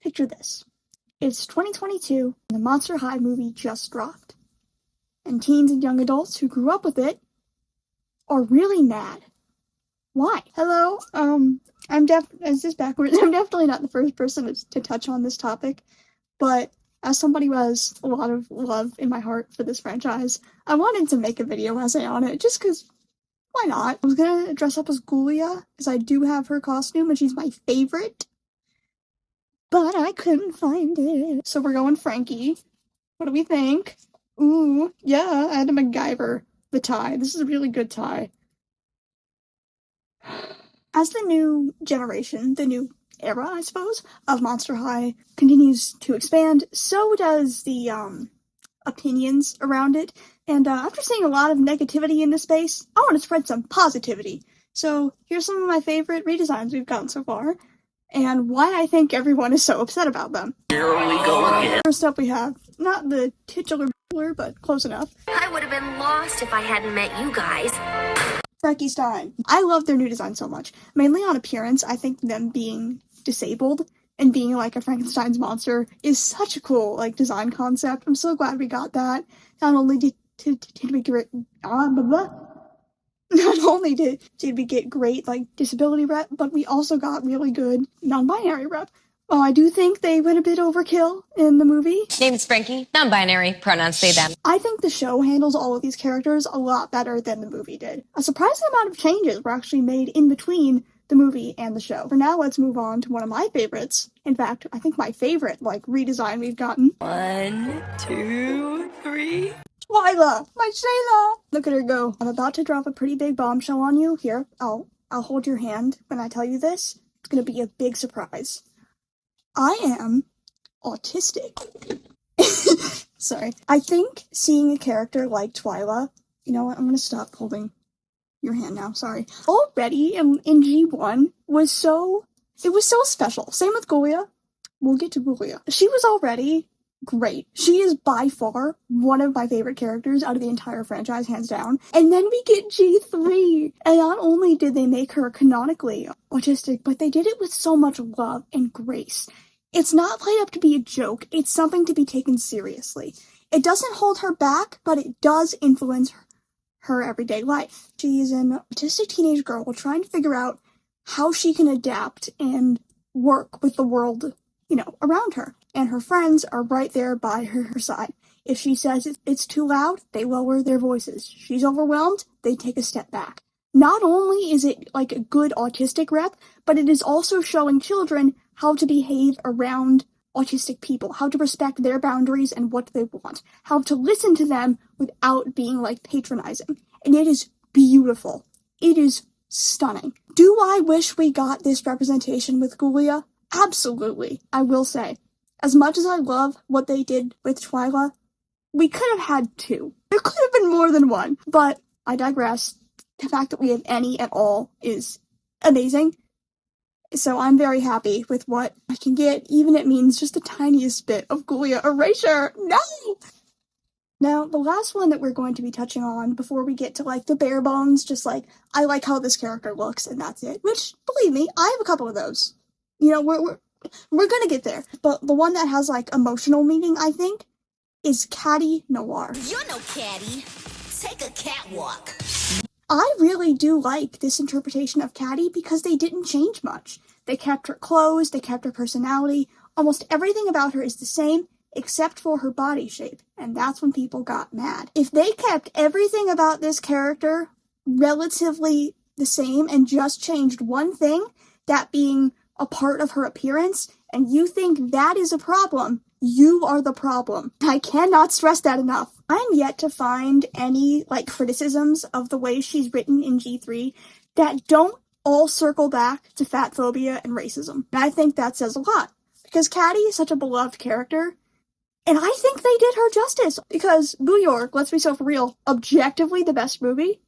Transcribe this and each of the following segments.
Picture this. It's 2022, and the Monster High movie just dropped. And teens and young adults who grew up with it are really mad. Why? Hello, is this backwards? I'm definitely not the first person to touch on this topic, but as somebody who has a lot of love in my heart for this franchise, I wanted to make a video essay on it, just because, why not? I was gonna dress up as Gulia, because I do have her costume, and she's my favorite, but I couldn't find it. So we're going Frankie. What do we think? Ooh, yeah, I had to MacGyver the tie. This is a really good tie. As the new generation, the new era, I suppose, of Monster High continues to expand, so does the, opinions around it. And, after seeing a lot of negativity in this space, I want to spread some positivity. So, here's some of my favorite redesigns we've gotten so far, and why I think everyone is so upset about them. Here we go again. First up we have, not the titular but close enough. I would have been lost if I hadn't met you guys. Frankenstein. I love their new design so much. Mainly on appearance, I think them being disabled and being like a Frankenstein's monster is such a cool design concept. I'm so glad we got that. Not only did we get great disability rep, but we also got really good non-binary rep. Well, I do think they went a bit overkill in the movie. Name's Frankie, non-binary, pronouns they, them. I think the show handles all of these characters a lot better than the movie did. A surprising amount of changes were actually made in between the movie and the show. For now, let's move on to one of my favorites. In fact, I think my favorite, redesign we've gotten. 1, 2, 3. Twyla! My Shayla! Look at her go. I'm about to drop a pretty big bombshell on you. Here, I'll hold your hand when I tell you this. It's gonna be a big surprise. I am autistic. Sorry. I think seeing a character like Twyla, you know what, I'm gonna stop holding your hand now, sorry. Already in G1 was so special. Same with Gulia. We'll get to Gulia. She was already great. She is by far one of my favorite characters out of the entire franchise, hands down. And then we get G3. And not only did they make her canonically autistic, but they did it with so much love and grace. It's not played up to be a joke, it's something to be taken seriously. It doesn't hold her back, but it does influence her everyday life. She is an autistic teenage girl trying to figure out how she can adapt and work with the world, around her. And her friends are right there by her side. If she says it's too loud, they lower their voices. She's overwhelmed, they take a step back. Not only is it a good autistic rep, but it is also showing children how to behave around autistic people, how to respect their boundaries and what they want, how to listen to them without being patronizing. And it is beautiful. It is stunning. Do I wish we got this representation with Gulia? Absolutely. I will say, as much as I love what they did with Twyla, we could have had two. There could have been more than one, but I digress. The fact that we have any at all is amazing. So I'm very happy with what I can get, even if it means just the tiniest bit of Gulia erasure. No! Now, the last one that we're going to be touching on before we get to the bare bones, just I like how this character looks and that's it. Which, believe me, I have a couple of those. We're gonna get there. But the one that has emotional meaning, I think, is Caddy Noir. You're no caddy. Take a catwalk. I really do like this interpretation of Caddy because they didn't change much. They kept her clothes, they kept her personality, almost everything about her is the same except for her body shape, and that's when people got mad. If they kept everything about this character relatively the same and just changed one thing, that being a part of her appearance, and you think that is a problem, you are the problem. I cannot stress that enough. I'm yet to find any, criticisms of the way she's written in G3 that don't all circle back to fat phobia and racism. And I think that says a lot. Because Caddy is such a beloved character, and I think they did her justice. Because New York, let's be so for real, objectively the best movie,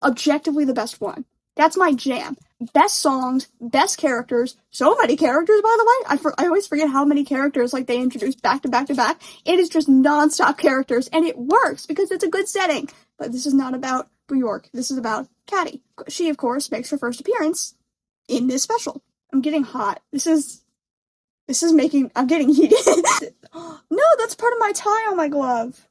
objectively the best one. That's my jam. Best songs, best characters, so many characters, by the way. I always forget how many characters they introduced back to back to back. It is just non-stop characters, and it works because it's a good setting. But this is not about New York. This is about Caddy. She, of course, makes her first appearance in this special. I'm getting hot. This is I'm getting heated. No, that's part of my tie on my glove.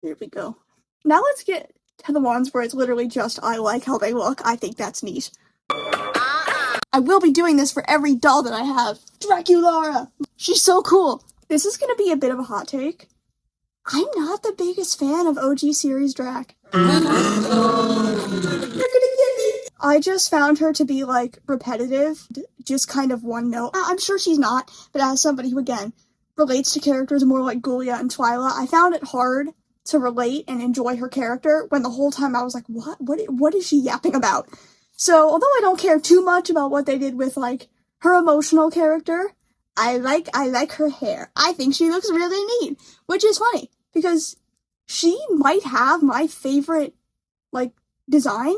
There we go. Now let's get to the ones where it's literally just, I like how they look. I think that's neat. I will be doing this for every doll that I have. Draculaura! She's so cool. This is gonna be a bit of a hot take. I'm not the biggest fan of OG series Drac. You're gonna get me. I just found her to be, like, repetitive. Just kind of one note. I'm sure she's not, but as somebody who, again, relates to characters more like Gulia and Twyla, I found it hard to relate and enjoy her character when the whole time I was like, what is she yapping about? So, although I don't care too much about what they did with, like, her emotional character, I like her hair. I think she looks really neat, which is funny, because she might have my favorite, like, design,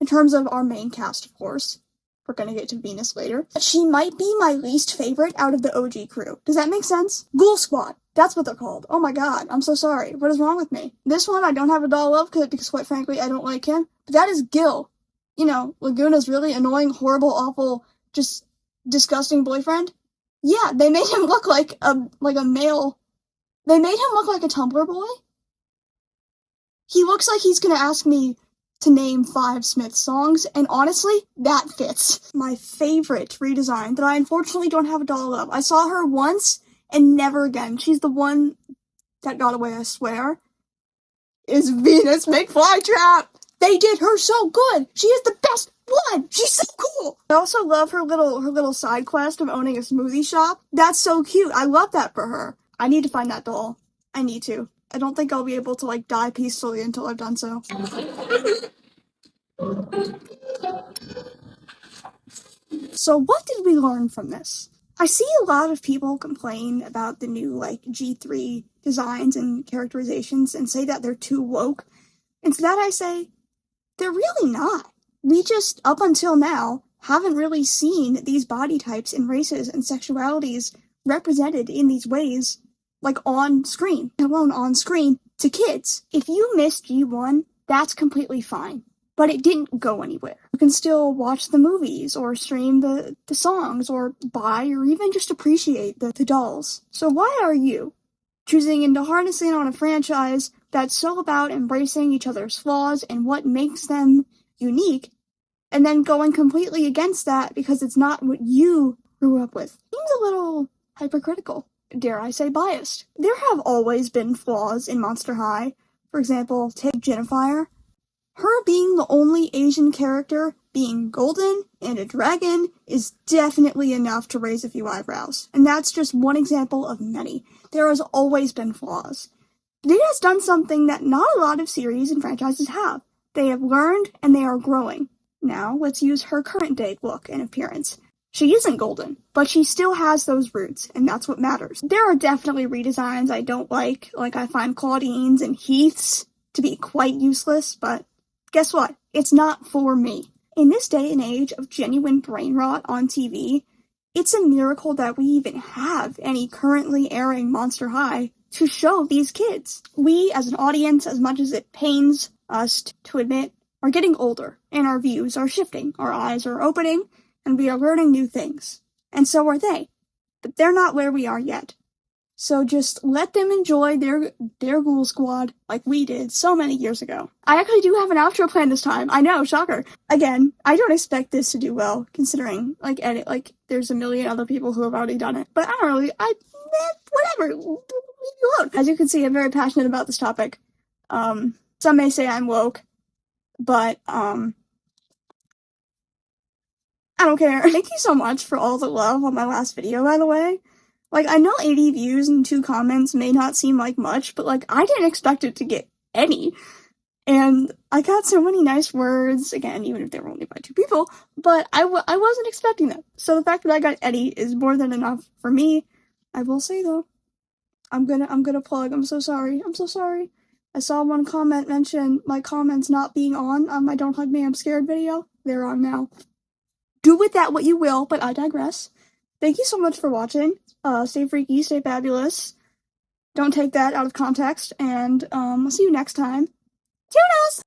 in terms of our main cast, of course. We're gonna get to Venus later. But she might be my least favorite out of the OG crew. Does that make sense? Ghoul Squad. That's what they're called. Oh my god, I'm so sorry. What is wrong with me? This one I don't have a doll of, because quite frankly, I don't like him. But that is Gil. You know, Laguna's really annoying, horrible, awful, just disgusting boyfriend. Yeah, they made him look like a male. They made him look like a Tumblr boy. He looks like he's gonna ask me to name 5 Smith songs, and honestly, that fits. My favorite redesign that I unfortunately don't have a doll of. I saw her once and never again. She's the one that got away, I swear. Is Venus McFlytrap. They did her so good. She is the best one. She's so cool. I also love her little side quest of owning a smoothie shop. That's so cute. I love that for her. I need to find that doll. I need to. I don't think I'll be able to, like, die peacefully until I've done so. So what did we learn from this? I see a lot of people complain about the new, like, G3 designs and characterizations and say that they're too woke. And to that I say, they're really not. We just, up until now, haven't really seen these body types and races and sexualities represented in these ways, like, on screen, let alone on screen, to kids. If you missed G1, that's completely fine. But it didn't go anywhere. You can still watch the movies, or stream the songs, or buy, or even just appreciate the dolls. So why are you choosing into harnessing on a franchise that's so about embracing each other's flaws and what makes them unique, and then going completely against that because it's not what you grew up with? Seems a little hypercritical. Dare I say biased. There have always been flaws in Monster High. For example, take Jennifer. Her being the only Asian character, being golden, and a dragon, is definitely enough to raise a few eyebrows. And that's just one example of many. There has always been flaws. But it has done something that not a lot of series and franchises have. They have learned, and they are growing. Now, let's use her current day look and appearance. She isn't golden, but she still has those roots, and that's what matters. There are definitely redesigns I don't like I find Claudine's and Heath's to be quite useless, but guess what? It's not for me. In this day and age of genuine brain rot on TV, it's a miracle that we even have any currently airing Monster High to show these kids. We, as an audience, as much as it pains us to admit, are getting older, and our views are shifting, our eyes are opening, and we are learning new things. And so are they. But they're not where we are yet. So just let them enjoy their Ghoul Squad like we did so many years ago. I actually do have an outro plan this time. I know, shocker. Again, I don't expect this to do well, considering, there's a million other people who have already done it. But I don't really, whatever, leave me alone. As you can see, I'm very passionate about this topic. Some may say I'm woke, but, I don't care. Thank you so much for all the love on my last video, by the way. I know 80 views and 2 comments may not seem like much, but, I didn't expect it to get any. And I got so many nice words, again, even if they were only by 2 people, but I wasn't expecting them. So the fact that I got any is more than enough for me. I will say, though, I'm gonna plug. I'm so sorry. I saw one comment mention my comments not being on my Don't Hug Me, I'm Scared video. They're on now. Do with that what you will, but I digress. Thank you so much for watching. Stay freaky, stay fabulous. Don't take that out of context, and I'll see you next time. Toodles!